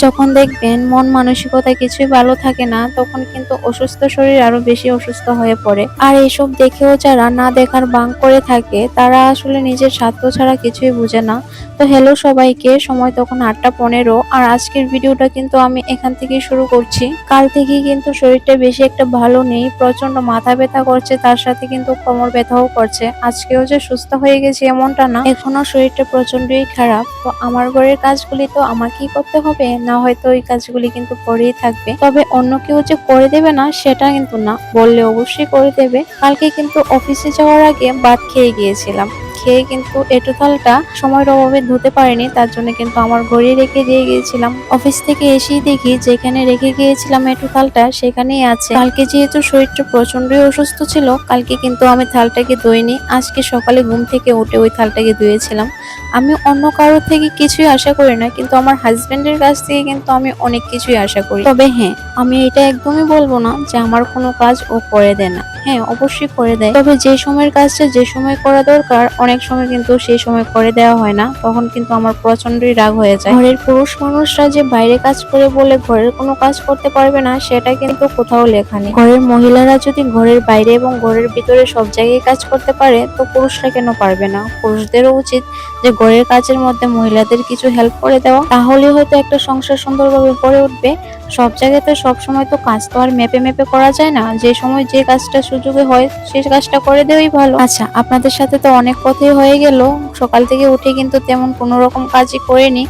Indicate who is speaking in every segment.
Speaker 1: যখন দেখবেন মন মানসিকতা কিছুই ভালো থাকে না, তখন কিন্তু অসুস্থ শরীর আরো বেশি অসুস্থ হয়ে পড়ে। আর এইসব দেখেও যারা না দেখার ভান করে থাকে, তারা আসলে নিজের স্বার্থ ছাড়া কিছুই বুঝে না। তো হ্যালো সবাইকে, সময় তখন 8টা 15। আর আজকের ভিডিওটা কিন্তু আমি এখান থেকেই শুরু করছি। কাল থেকেই কিন্তু শরীরটা বেশি একটা ভালো নেই, প্রচন্ড মাথা ব্যথা করছে, তার সাথে কিন্তু কোমর ব্যথাও করছে। আজকেও যে সুস্থ হয়ে গেছি এমনটা না, এখনো শরীরটা প্রচন্ডই খারাপ। তো আমার ঘরের কাজগুলি তো আমাকেই করতে হবে, না হয়তো ওই কাজগুলি কিন্তু পড়েই থাকবে। তবে অন্য কেউ যে করে দেবে না সেটা কিন্তু না, বললে অবশ্যই করে দেবে। কালকে কিন্তু অফিসে যাওয়ার আগে ভাত খেয়ে গিয়েছিলাম, খেয়ে কিন্তু এঁটো থালটা সময়ের অভাবে ধুতে পারিনি, তার জন্য কিন্তু আমার ঘরে রেখে দিয়ে গিয়েছিলাম। অফিস থেকে এসেই দেখি যেখানে রেখে গিয়েছিলাম এঁটো থালটা সেখানেই আছে। কালকে যেহেতু শরীরটা প্রচন্ডই অসুস্থ ছিল, কালকে কিন্তু আমি থালটাকে ধুইনি, আজকে সকালে ঘুম থেকে উঠে ওই থালটাকে ধুয়েছিলাম। আমি অন্য কারোর থেকে কিছুই আশা করি না, কিন্তু আমার হাজবেন্ডের কাছ থেকে কিন্তু আমি অনেক কিছুই আশা করি। তবে হ্যাঁ, আমি এটা একদমই বলবো না যে আমার কোনো কাজ ও করে দেয় না। হ্যাঁ, অবশ্যই করে দেয়, তবে যে সময়ের কাজটা যে সময় করা দরকার অনেক সময় কিন্তু সেই সময় করে দেওয়া হয় না, তখন কিন্তু আমার প্রচন্ডই রাগ হয়ে যায়। ঘরের পুরুষ মানুষরা যে বাইরে কাজ করে বলে ঘরের কোনো কাজ করতে পারবে না, সেটা কিন্তু কোথাও লেখা নেই। ঘরের মহিলারা যদি ঘরের বাইরে এবং ঘরের ভিতরে সব জায়গায় কাজ করতে পারে, তো পুরুষরা কেন পারবে না? পুরুষদেরও উচিত যে ঘরের কাজের মধ্যে মহিলাদের কিছু হেল্প করে দেওয়া, তাহলে হয়তো একটা সংসার সুন্দরভাবে গড়ে উঠবে। সব জায়গাতে সব সময় তো কাজ তো আর মেপে মেপে করা যায় না, যে সময় যে কাজটা সুযোগে হয় সেই কাজটা করে দেওয়াই ভালো। আচ্ছা, আপনাদের সাথে তো অনেক কথাই হয়ে গেল। সকাল থেকে উঠে কিন্তু তেমন কোনো রকম কাজই করিনি,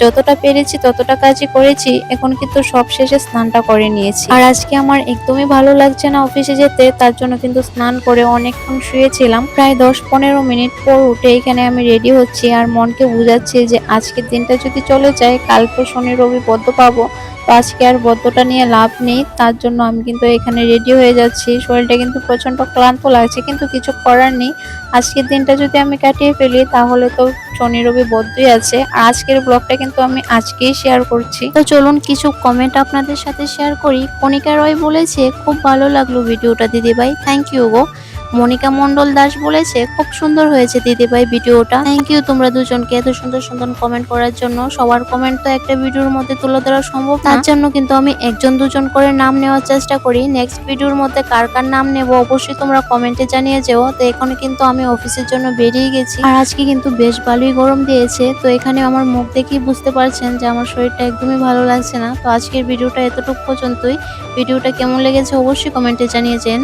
Speaker 1: যতটা পেরেছি ততটা কাজই করেছি। এখন কিন্তু সব শেষে স্নানটা করে নিয়েছি। আর আজকে আমার একদমই ভালো লাগছে না অফিসে যেতে, তার জন্য কিন্তু স্নান করে অনেকক্ষণ শুয়েছিলাম। প্রায় 10-15 মিনিট পর উঠে এখানে আমি রেডি হচ্ছি, আর মনকে বুঝাচ্ছি যে আজকের দিনটা যদি চলে যায়, কাল তো শনি রবি বদ্ধ পাবো, তো আজকে আর বদ্ধটা নিয়ে লাভ নেই। তার জন্য আমি কিন্তু এখানে রেডি হয়ে যাচ্ছি। শরীরটা কিন্তু প্রচন্ড ক্লান্ত লাগছে, কিন্তু কিছু করার নেই। আজকের দিনটা যদি আমি কাটিয়ে ফেলি, তাহলে তো শনি রবি বদ্ধই আছে। আর আজকের ব্লগটা কিন্তু আমি আজকেই শেয়ার করছি। তো চলুন কিছু কমেন্ট আপনাদের সাথে শেয়ার করি। কণিকা রয় বলেছে, খুব ভালো লাগলো ভিডিওটা দিদিভাই, থ্যাংক ইউ গো। মনিকা মন্ডল দাস বলেছে, খুব সুন্দর হয়েছে দিদিভাই ভিডিওটা, থ্যাংক ইউ তোমরা দুজনকে এত সুন্দর সুন্দর কমেন্ট করার জন্য। সবার কমেন্ট তো একটা ভিডিওর মধ্যে তুলে ধরা সম্ভব না, তার জন্য কিন্তু আমি একজন দুজন করে নাম নেওয়ার চেষ্টা করি। নেক্সট ভিডিওর মধ্যে কার কার নাম নেব অবশ্যই তোমরা কমেন্টে জানিয়ে যেও। তো এখন কিন্তু আমি অফিসের জন্য বেরিয়ে গেছি, আর আজকে কিন্তু বেশ ভালোই গরম দিয়েছে। তো এখানে আমার মুখ দেখেই বুঝতে পারছেন যে আমার শরীরটা একদমই ভালো লাগছে না। তো আজকের ভিডিওটা এতটুকু পর্যন্তই। ভিডিওটা কেমন লেগেছে অবশ্যই কমেন্টে জানিয়ে যেন।